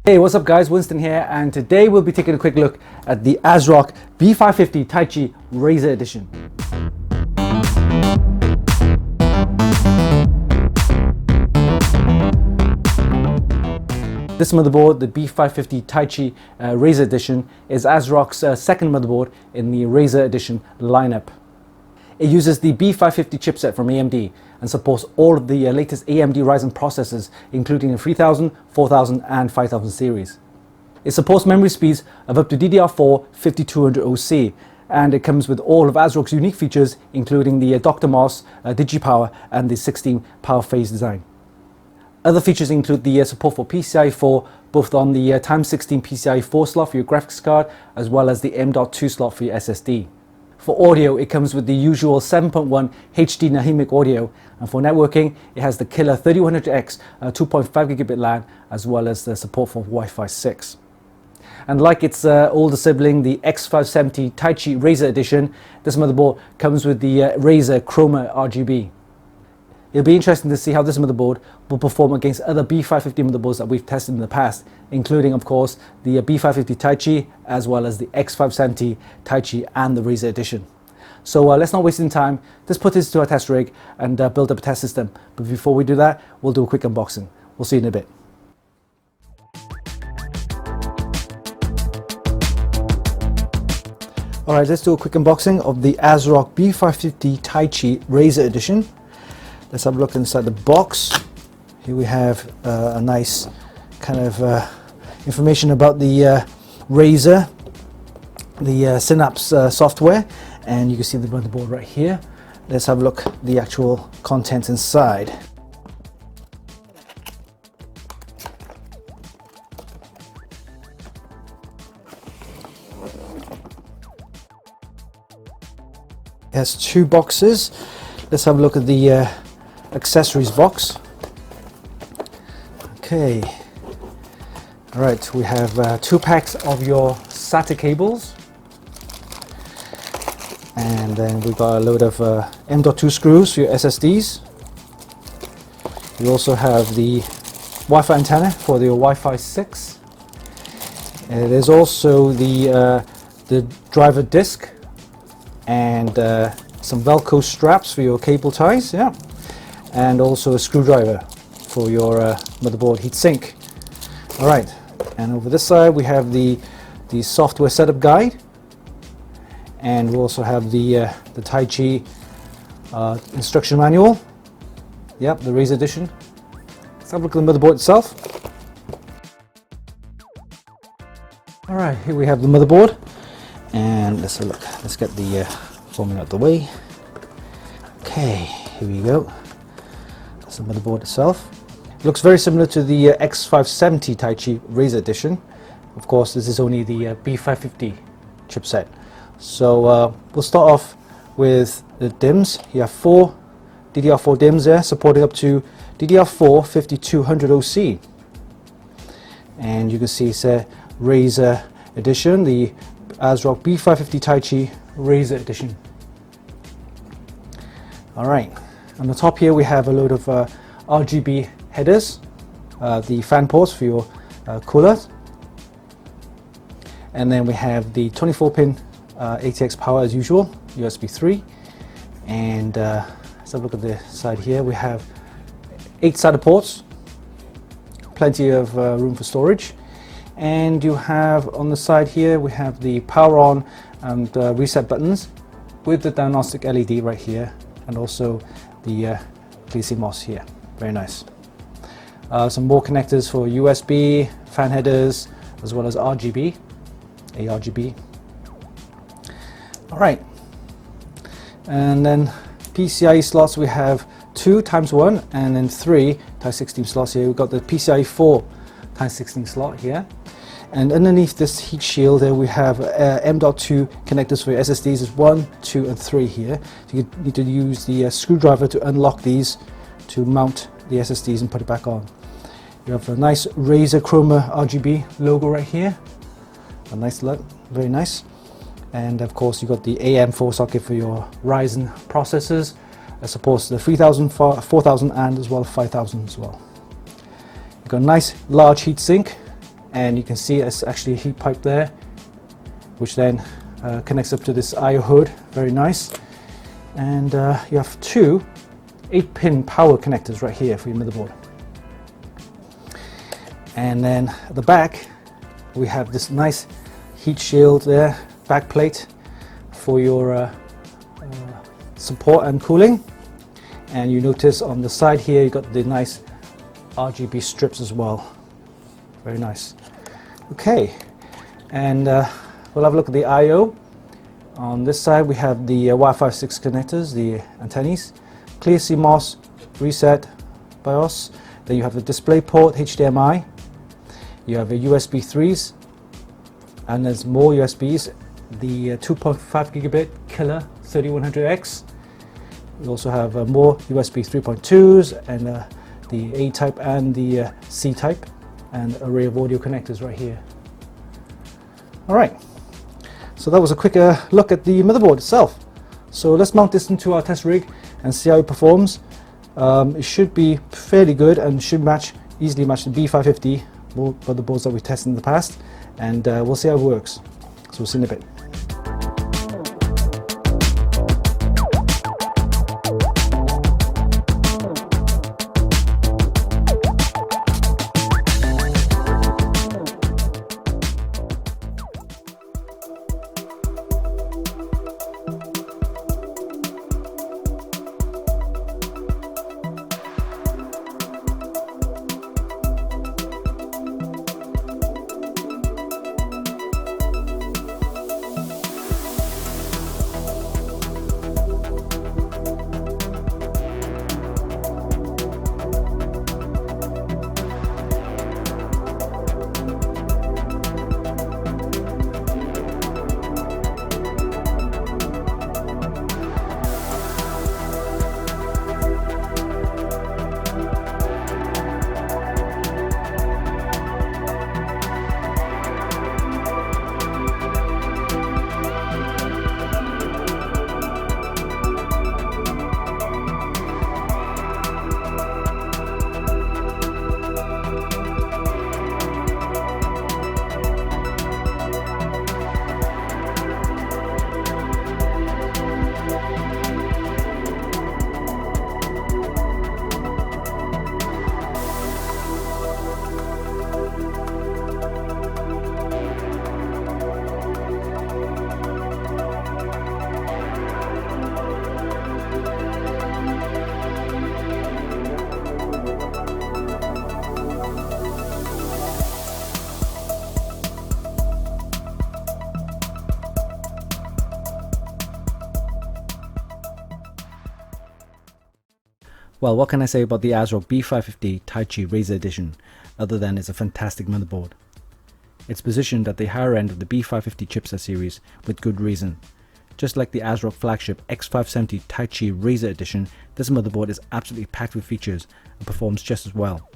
Hey, what's up guys, Winston here, and today we'll be taking a quick look at the ASRock B550 Taichi Razer Edition. This motherboard, the B550 Taichi Razer Edition, is ASRock's second motherboard in the Razer Edition lineup. It uses the B550 chipset from AMD and supports all of the latest AMD Ryzen processors, including the 3000, 4000 and 5000 series. It supports memory speeds of up to DDR4 5200OC, and it comes with all of ASRock's unique features, including the Dr. Moss DigiPower and the 16 power phase design. Other features include the support for PCIe 4, both on the x16 PCIe 4 slot for your graphics card, as well as the M.2 slot for your SSD. For audio, it comes with the usual 7.1 HD dynamic audio, and for networking, it has the killer 3100X 2.5 gigabit LAN, as well as the support for Wi-Fi 6. And like its older sibling, the X570 Taichi Razer Edition, this motherboard comes with the Razer Chroma RGB. It'll be interesting to see how this motherboard will perform against other B550 motherboards that we've tested in the past, including of course the B550 Taichi, as well as the X570 Taichi and the Razer Edition. So let's not waste any time, let's put this to our test rig and build up a test system. But before we do that, we'll do a quick unboxing. We'll see you in a bit. Alright, let's do a quick unboxing of the ASRock B550 Taichi Razer Edition. Let's have a look inside the box. Here we have a nice kind of information about the Razer, the Synapse software, and you can see the motherboard right here. Let's have a look at the actual contents inside. It has two boxes. Let's have a look at the accessories box. Okay, all right, we have 2 packs of your SATA cables, and then we've got a load of M.2 screws for your SSDs. You also have the Wi-Fi antenna for your Wi-Fi 6. There's also the driver disc and some Velcro straps for your cable ties, yeah, and also a screwdriver for your motherboard heatsink. All right, and over this side we have the software setup guide, and we also have the Taichi instruction manual. Yep, the Razer Edition. Let's have a look at the motherboard itself. All right, here we have the motherboard, and let's have a look. Let's get the forming out the way. Okay, here we go. That's the motherboard itself. It looks very similar to the X570 Taichi Razer Edition. Of course, this is only the B550 chipset. So we'll start off with the DIMMs. You have 4 DDR4 DIMMs there, supporting up to DDR4 5200OC. And you can see it's a Razer Edition, the ASRock B550 Taichi Razer Edition. Alright, on the top here we have a load of RGB headers, the fan ports for your coolers, and then we have the 24-pin ATX power as usual, USB 3, and let's have a look at the side here. We have 8 SATA ports, plenty of room for storage, and you have on the side here we have the power on and reset buttons with the diagnostic LED right here, and also the CMOS here. Very nice. Some more connectors for USB, fan headers, as well as RGB, ARGB. All right, and then PCIe slots, we have 2 times 1 and then 3 times 16 slots here. We've got the PCIe 4 times 16 slot here. And underneath this heat shield there we have M.2 connectors for your SSDs. Is 1, 2 and 3 here. So you need to use the screwdriver to unlock these to mount the SSDs and put it back on. You have a nice Razer Chroma RGB logo right here. A nice look, very nice. And of course you've got the AM4 socket for your Ryzen processors. That supports the 3000, 4000 and as well as 5000 as well. You've got a nice large heatsink, and you can see it's actually a heat pipe there, which then connects up to this I/O hood. Very nice. And you have two 8-pin power connectors right here for your motherboard. And then at the back we have this nice heat shield there, back plate for your support and cooling. And you notice on the side here you got the nice RGB strips as well. Very nice. Okay, and we'll have a look at the I/O. On this side we have the Wi-Fi 6 connectors, the antennas, clear CMOS, reset, BIOS. Then you have the display port, HDMI. You have a USB 3s, and there's more USBs. The 2.5 gigabit killer 3100X. We also have more USB 3.2s and the A type and the C type, and array of audio connectors right here. Alright, so that was a quick look at the motherboard itself. So let's mount this into our test rig and see how it performs. It should be fairly good and should easily match the B550 motherboards that we've tested in the past, and we'll see how it works. So we'll see in a bit. Well, what can I say about the ASRock B550 Taichi Razer Edition, other than it's a fantastic motherboard. It's positioned at the higher end of the B550 chipset series with good reason. Just like the ASRock flagship X570 Taichi Razer Edition, this motherboard is absolutely packed with features and performs just as well.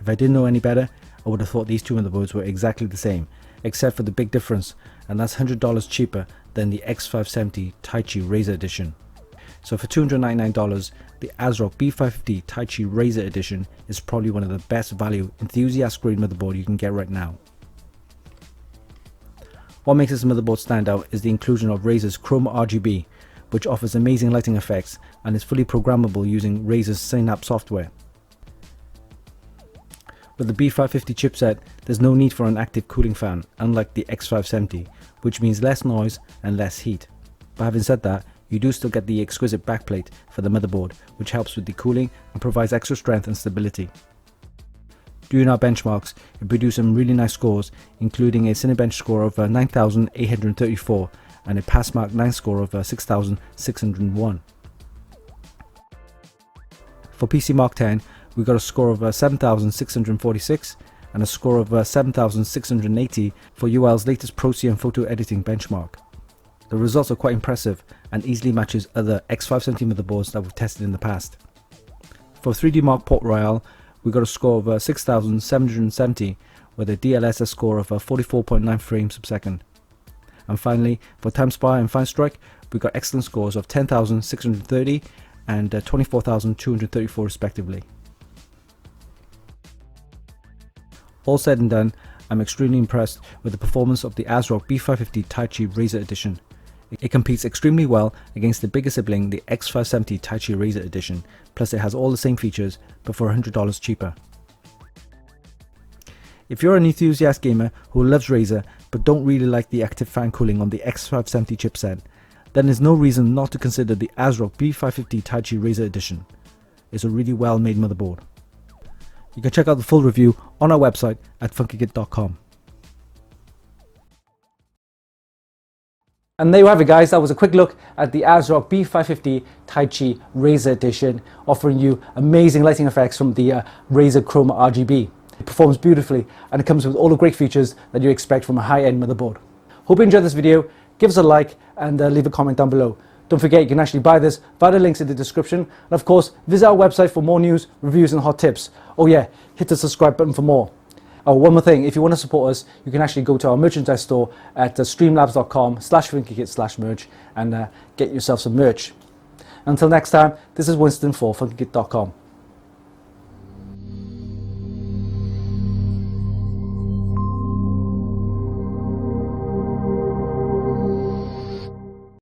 If I didn't know any better, I would have thought these two motherboards were exactly the same, except for the big difference, and that's $100 cheaper than the X570 Taichi Razer Edition. So for $299, the ASRock B550 Taichi Razer Edition is probably one of the best value enthusiast-grade motherboard you can get right now. What makes this motherboard stand out is the inclusion of Razer's Chrome RGB, which offers amazing lighting effects and is fully programmable using Razer's Synapse software. With the B550 chipset, there's no need for an active cooling fan, unlike the X570, which means less noise and less heat. But having said that, you do still get the exquisite backplate for the motherboard, which helps with the cooling and provides extra strength and stability. During our benchmarks, it produced some really nice scores, including a Cinebench score of 9,834 and a Passmark 9 score of 6,601. For PC Mark 10, we got a score of 7,646 and a score of 7,680 for UL's latest Pcie photo editing benchmark. The results are quite impressive and easily matches other X570 motherboards that we've tested in the past. For 3D Mark Port Royale, we got a score of 6,770 with a DLSS score of 44.9 frames per second. And finally, for TimeSpy and Fine Strike, we got excellent scores of 10,630 and 24,234 respectively. All said and done, I'm extremely impressed with the performance of the ASRock B550 Taichi Razer Edition. It competes extremely well against the bigger sibling, the X570 Taichi Razer Edition, plus it has all the same features but for $100 cheaper. If you're an enthusiast gamer who loves Razer but don't really like the active fan cooling on the X570 chipset, then there's no reason not to consider the ASRock B550 Taichi Razer Edition. It's a really well made motherboard. You can check out the full review on our website at funkykit.com. And there you have it, guys. That was a quick look at the ASRock B550 Taichi Razer Edition, offering you amazing lighting effects from the Razer Chroma RGB. It performs beautifully and it comes with all the great features that you expect from a high-end motherboard. Hope you enjoyed this video. Give us a like and leave a comment down below. Don't forget, you can actually buy this via the links in the description. And of course, visit our website for more news, reviews and hot tips. Oh yeah, hit the subscribe button for more. Oh, one more thing, if you want to support us, you can actually go to our merchandise store at streamlabs.com/funkykit/merch and get yourself some merch. Until next time, this is Winston for Funkykit.com.